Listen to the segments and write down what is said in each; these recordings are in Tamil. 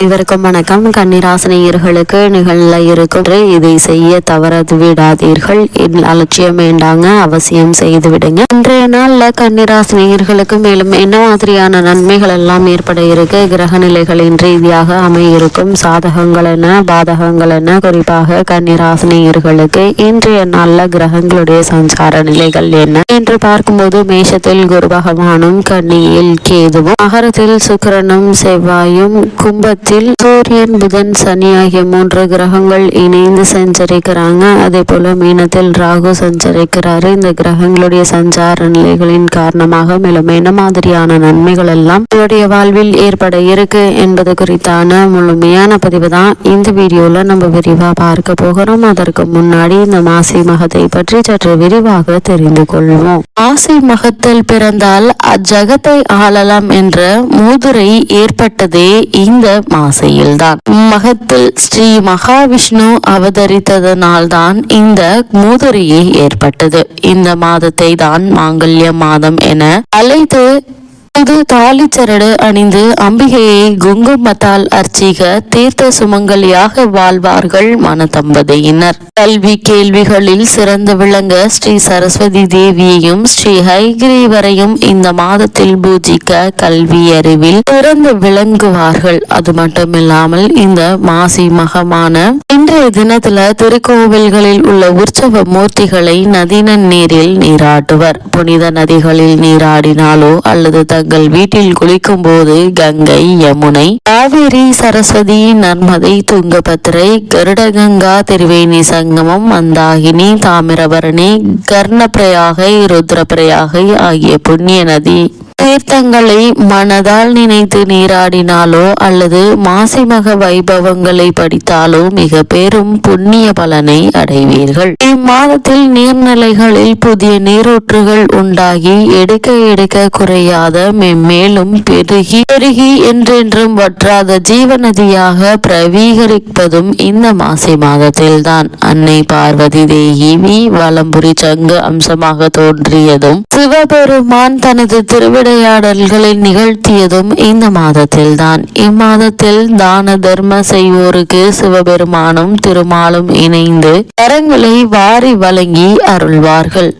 இதற்கும் வணக்கம். கன்னிராசினியர்களுக்கு நிகழ இருக்கும் இதை செய்ய தவறது விடாதீர்கள். அலட்சியம் வேண்டாங்க, அவசியம் செய்து விடுங்க. இன்றைய நாள்ல கன்னிராசினியர்களுக்கு மேலும் என்ன மாதிரியான நன்மைகள் எல்லாம் ஏற்பட இருக்கு, கிரக நிலைகளின் ரீதியாக அமையிருக்கும் சாதகங்கள் என்ன, பாதகங்கள் என்ன, குறிப்பாக கன்னிராசினியர்களுக்கு இன்றைய நாள்ல கிரகங்களுடைய சஞ்சார நிலைகள் என்ன என்று பார்க்கும்போது, மேஷத்தில் குரு பகவானும், கன்னியில் கேதுவும், மகரத்தில் சுக்கிரனும் செவ்வாயும், கும்பத்தில் சூரியன், புதன், சனி ஆகிய 3 கிரகங்கள் இணைந்து சஞ்சரிக்கிறாங்க. அதே போல மீனத்தில் ராகு சஞ்சரிக்கிறாரு. இந்த கிரகங்களுடைய சஞ்சார நிலைகளின் காரணமாக மேலும் என்ன மாதிரியான நன்மைகள் எல்லாம் இவருடைய வாழ்வில் ஏற்பட இருக்கு என்பது குறித்தான முழுமையான பதிவு தான் இந்த வீடியோல நம்ம விரிவா பார்க்க போகிறோம். அதற்கு முன்னாடி இந்த மாசி மகத்தை பற்றி சற்று விரிவாக தெரிந்து கொள்வோம். மாசி மகத்தில் பிறந்தால் அஜகத்தை ஆளலாம் என்ற மூதுரை ஏற்பட்டதே இந்த மாசையில்தான். மகத்தில் ஸ்ரீ மகாவிஷ்ணு அவதரித்ததனால்தான் இந்த மூதுரையை ஏற்பட்டது. இந்த மாதத்தை தான் மாங்கல்ய மாதம் என அழைத்து புது தாலிச்சரடு அணிந்து அம்பிகையை குங்குமத்தால் அர்ச்சிக தீர்த்த சுமங்கலியாக வாழ்வார்கள் மனதம்பதியினர். கல்வி கேள்விகளில் சிறந்து விளங்க ஸ்ரீ சரஸ்வதி தேவியையும் ஸ்ரீ ஹைகிரீவரையும் இந்த மாதத்தில் பூஜிக்க கல்வி அறிவில் சிறந்து விளங்குவார்கள். அது மட்டுமில்லாமல் இந்த மாசி மகமான இன்றைய தினத்துல திருக்கோவில்களில் உள்ள உற்சவ மூர்த்திகளை நதின நீரில் நீராட்டுவர். புனித நதிகளில் நீராடினாலோ அல்லது தங்கள் வீட்டில் குளிக்கும் போது கங்கை, யமுனை, காவேரி, சரஸ்வதி, நர்மதை, துங்கபத்திரை, கருடகங்கா, திரிவேணி சங்கமம், மந்தாகினி, தாமிரபரணி, கர்ணப்பிரயாகை, ருத்ரப்பிரயாகை ஆகிய புண்ணிய நதி தீர்த்தங்களை மனதால் நினைத்து நீராடினாலோ அல்லது மாசிமக வைபவங்களை படித்தாலோ மிக பெரும் புண்ணிய பலனை அடைவீர்கள். இம்மாதத்தில் நீர்நிலைகளில் புதிய நீரூற்றுகள் உண்டாகி எடுக்க குறையாத மென்மேலும் பெருகி என்றென்றும் வற்றாத ஜீவநதியாக பிரவீகரிப்பதும் இந்த மாசி மாதத்தில்தான். அன்னை பார்வதி தேவி வலம்புரி சங்கு அம்சமாக தோன்றியதும் சிவபெருமான் தனது திருவிடையாடல்களை நிகழ்த்தியதும் இந்த மாதத்தில்தான். இம்மாதத்தில் தான தர்ம செய்வோருக்கு சிவபெருமானும் திருமாலும் இணைந்து கரங்களை வாரி வழங்கி அருள்வார்கள்.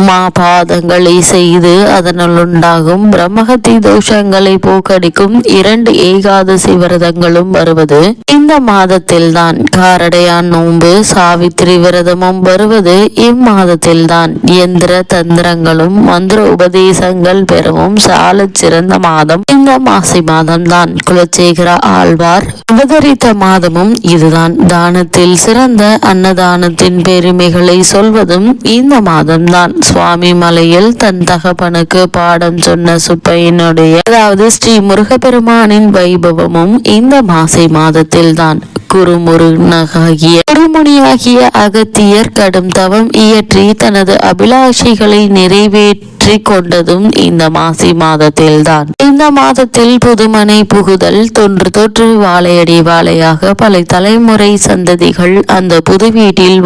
மாபாதங்களை செய்து அதனால் உண்டாகும் பிரம்மஹத்தி தோஷங்களை போக்கடிக்கும் 2 ஏகாதசி விரதங்களும் வருவது இந்த மாதத்தில்தான். காரடையான் நோன்பு, சாவித்திரி விரதமும் வருவது இம்மாதத்தில்தான். இயந்திர தந்திரங்களும் மந்திர உபதேசங்கள் பெறவும் சால சிறந்த மாதம் இந்த மாசி மாதம்தான். குலசேகர ஆழ்வார் அவதரித்த மாதமும் இதுதான். தானத்தில் சிறந்த அன்னதானத்தின் பெருமைகளை சொல்வதும் இந்த மாதம்தான். சுவாமி மலையில் தன் தகப்பனுக்கு பாடம் சொன்ன சுப்பையனுடைய அதாவது ஸ்ரீ முருகப்பெருமானின் வைபவமும் இந்த மாசி மாதத்தில்தான். குருமுனியாகிய அகத்தியர் கடும் தவம் இயற்றி தனது அபிலாஷைகளை நிறைவேற்றி கொண்டதும் இந்த மாசி மாதத்தில்தான். இந்த மாதத்தில் புதுமனை புகுதல், தொன்று வாழையடி வாழையாக பல தலைமுறை சந்ததிகள் அந்த புது வீட்டில்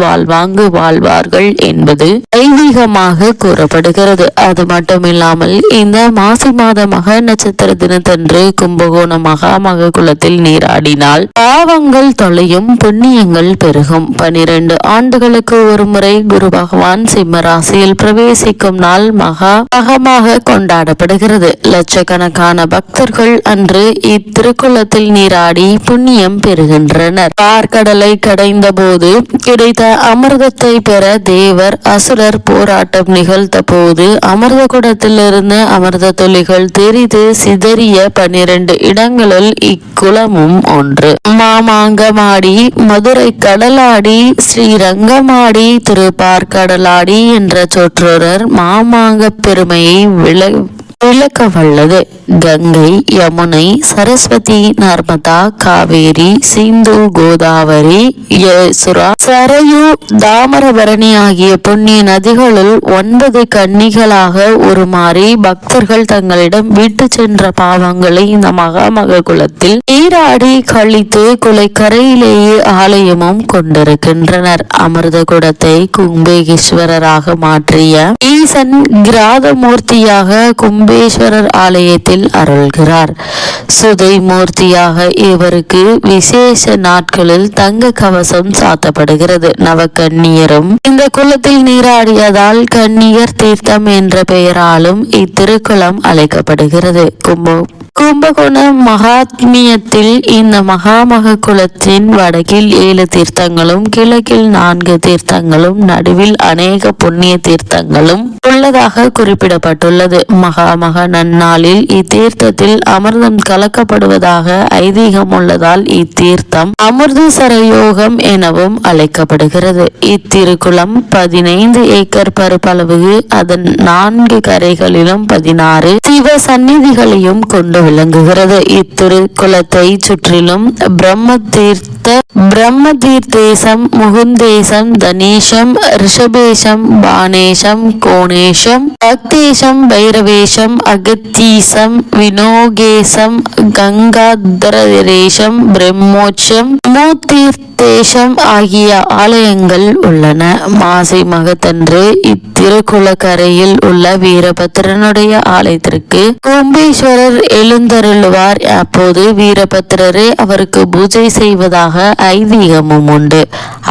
வாழ்வார்கள் என்பது ஐதீகமாக கூறப்படுகிறது. அது மட்டுமில்லாமல் இந்த மாசி மாத மக நட்சத்திர தினத்தன்று கும்பகோணம் மகாமக குளத்தில் நீராடினால் பாவங்கள் தொலையும், புண்ணியங்கள் பெருகும். 12 ஆண்டுகளுக்கு ஒரு முறை குரு பகவான் சிம்ம ராசியில் பிரவேசிக்கும் நாள் மகமாக கொண்டாடப்படுகிறது. லட்சக்கணக்கான பக்தர்கள் அன்று இத்திருக்குளத்தில் நீராடி புண்ணியம் பெறுகின்றனர். பார்க்கடலை கடைந்த போது கிடைத்த அமிர்தத்தை பெற தேவர் அசுரர் போராட்டம் நிகழ்த்த போது அமிர்த குடத்திலிருந்து அமிர்த துளிகள் தெரிந்து சிதறிய 12 இடங்களுள் இக்குளமும் ஒன்று. மாமாங்கமாடி, மதுரை கடலாடி, ஸ்ரீரங்கமாடி, திருப்பார்கடலாடி என்ற சொற்றொடர் மாமாங்க பெருமையை விளக்க வல்லது. கங்கை, யமுனை, சரஸ்வதி, நர்மதா, காவேரி, சிந்து, கோதாவரி, யசுரா, சரயு, தாமிரபரணி ஆகிய புண்ணிய நதிகளுள் 9 கன்னிகளாக உருமாறி பக்தர்கள் தங்களிடம் விட்டு சென்ற பாவங்களை இந்த மகாமக குலத்தில் நீராடி கழித்து குலைக்கரையிலேயே ஆலயமும் கொண்டிருக்கின்றனர். அமிர்த குடத்தை கும்பேஸ்வரராக மாற்றிய ஈசன் கிராதமூர்த்தியாக கும்பேஸ்வரர் ஆலயத்தில் அருள்கிறார். சுதை மூர்த்தியாக இவருக்கு விசேஷ நாட்களில் தங்க கவசம் சாத்தப்படுகிறது. நவகன்னியரும் இந்த குளத்தில் நீராடியதால் கன்னியர் தீர்த்தம் என்ற பெயராலும் இத்திருக்குளம் அழைக்கப்படுகிறது. கும்பகோண மகாத்மியத்தில் இந்த மகாமக குளத்தின் வடக்கில் 7 தீர்த்தங்களும் கிழக்கில் 4 தீர்த்தங்களும் நடுவில் அநேக புண்ணிய தீர்த்தங்களும் உள்ளதாக குறிப்பிடப்பட்டுள்ளது. மகாமக நன்னாளில் இத்தீர்த்தத்தில் அமிர்தம் கலக்கப்படுவதாக ஐதீகம் உள்ளதால் இத்தீர்த்தம் அமிர்தசர யோகம் எனவும் அழைக்கப்படுகிறது. இத்திருக்குளம் 15 ஏக்கர் பரப்பளவு, அதன் 4 கரைகளிலும் 16 சிவ சந்நிதிகளையும் கொண்டு விளங்குகிறது. இத்திருக்குளத்தை சுற்றிலும் பிரம்ம தீர்த்தேசம், முகுந்தேசம், தனேஷம், ரிஷபேஷம், பானேஷம், கோணேஷம், பக்தேஷம், பைரவேஷம், அகத்தீசம், வினோகேசம், கங்காதரேஷம், பிரம்மோட்சம், மூத்தீர்த்தேஷம் ஆகிய ஆலயங்கள் உள்ளன. மாசி மகத்தன்று இத்திருக்குளக்கரையில் உள்ள வீரபத்திரனுடைய ஆலயத்திற்கு கும்பேஸ்வரர் எழுந்தருளுவார். அப்போது வீரபத்திரரே அவருக்கு பூஜை செய்வதாக ஐதீகமும் உண்டு.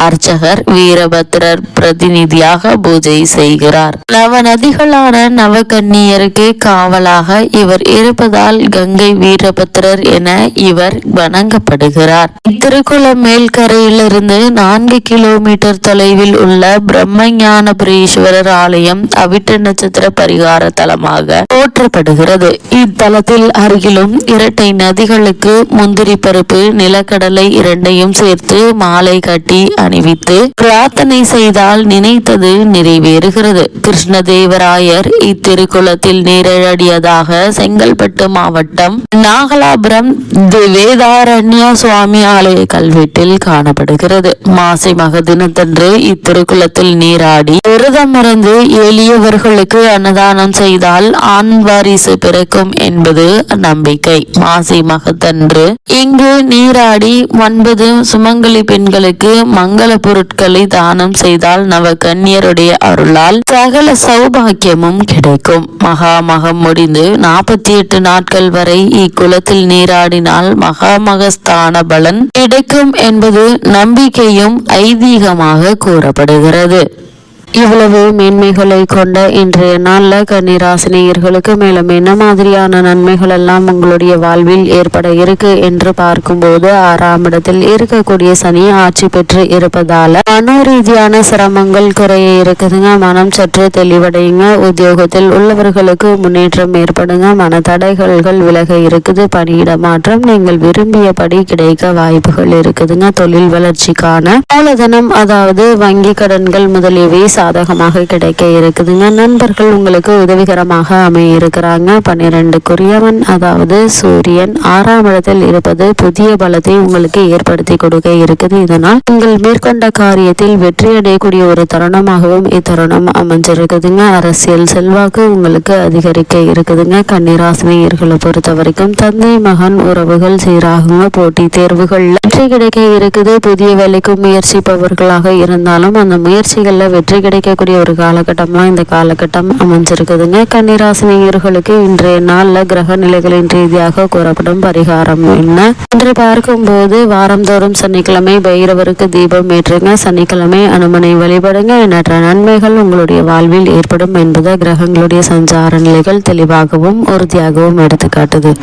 அர்ச்சகர் வீரபத்திரர் பிரதிநிதியாக பூஜை செய்கிறார். நவநதிகளான நவகன்னியருக்கு காவலாக இவர் இருப்பதால் கங்கை வீரபத்திரர் என இவர் வணங்கப்படுகிறார். இத்திருக்குள மேல்கரையிலிருந்து 4 கிலோமீட்டர் தொலைவில் உள்ள பிரம்மஞானபுரீஸ்வரர் ஆலயம் அவிட்ட நட்சத்திர பரிகார தலமாக போற்றப்படுகிறது. இத்தலத்தில் அருகிலும் இரட்டை நதிகளுக்கு முந்திரி பருப்பு, நிலக்கடலை இரண்டையும் சேர்த்து மாலை கட்டி அணிவித்து பிரார்த்தனை செய்தால் நினைத்தது நிறைவேறுகிறது. கிருஷ்ணதேவராயர் இத்திருக்குளத்தில் நீராடியதாக செங்கல்பட்டு மாவட்டம் நாகலாபுரம் வேதாரண்ய சுவாமி ஆலய கல்வெட்டில் காணப்படுகிறது. மாசி மக தினத்தன்று இத்திருக்குளத்தில் நீராடி விரதம் இருந்து எளியவர்களுக்கு அன்னதானம் செய்தால் ஆண் வாரிசு பிறக்கும் என்பது நம்பிக்கை. மாசி மகத்தன்று இங்கு நீராடி 9 சுமங்கலி பெண்களுக்கு மங்கள பொருட்களை தானம் செய்தால் நவகன்னியருடைய அருளால் சகல சௌபாக்கியமும் கிடைக்கும். மகாமகம் முடிந்து 48 நாட்கள் வரை இக்குளத்தில் நீராடினால் மகாமகஸ்தான பலன் கிடைக்கும் என்பது நம்பிக்கையும் ஐதீகமாக கூறப்படுகிறது. இவ்வளவு மேன்மைகளை கொண்ட இன்றைய நாள்ல கன்னிராசினியர்களுக்கு மேலும் என்ன மாதிரியான நன்மைகள் எல்லாம் உங்களுடைய வாழ்வில் ஏற்பட இருக்கு என்று பார்க்கும்போது 6ஆம் இடத்தில் இருக்கக்கூடிய சனி ஆட்சி பெற்று இருப்பதால மனோரீதியான சிரமங்கள் குறைய இருக்குதுங்க. மனம் சற்று தெளிவடையுங்க. உத்தியோகத்தில் உள்ளவர்களுக்கு முன்னேற்றம் ஏற்படுங்க. மன தடைகள் விலக இருக்குது. பணியிட மாற்றம் நீங்கள் விரும்பியபடி கிடைக்க வாய்ப்புகள் இருக்குதுங்க. தொழில் வளர்ச்சிக்கான மூலதனம், அதாவது வங்கி கடன்கள் முதலியவை சாதகமாக கிடைக்க இருக்குதுங்க. நண்பர்கள் உங்களுக்கு உதவிகரமாக அமைய இருக்கிறாங்க. 12க்குரியவன் அதாவது சூரியன் 6ஆம் இடத்தில் இருப்பது புதிய பலத்தை உங்களுக்கு ஏற்படுத்தி கொடுக்க இருக்குது. இதனால் நீங்கள் மேற்கொண்ட காரியத்தில் வெற்றி அடையக்கூடிய ஒரு தருணமாகவும் இத்தருணம் அமைஞ்சிருக்குதுங்க. அரசியல் செல்வாக்கு உங்களுக்கு அதிகரிக்க இருக்குதுங்க. கன்னிராசினியர்களை பொறுத்த வரைக்கும் தந்தை மகன் உறவுகள் சீராகுங்க. போட்டி தேர்வுகள்ல வெற்றி கிடைக்க இருக்குது. புதிய வேலைக்கு முயற்சிப்பவர்களாக இருந்தாலும் அந்த முயற்சிகள்ல வெற்றி கிடைக்கக்கூடிய ஒரு காலகட்டமா இந்த காலகட்டம் அமைஞ்சிருக்குதுங்க. கன்னிராசினியர்களுக்கு இன்றைய நாள்ல கிரக நிலைகளின் ரீதியாக கூறப்படும் பரிகாரம் என்ன என்று பார்க்கும்போது, வாரந்தோறும் சனிக்கிழமை பைரவருக்கு தீபம் ஏற்றுங்க. சனிக்கிழமை அனுமனை வழிபடுங்க. எண்ணற்ற நன்மைகள் உங்களுடைய வாழ்வில் ஏற்படும் என்பதை கிரகங்களுடைய சஞ்சார நிலைகள் தெளிவாகவும் உறுதியாகவும் எடுத்துக்காட்டுது.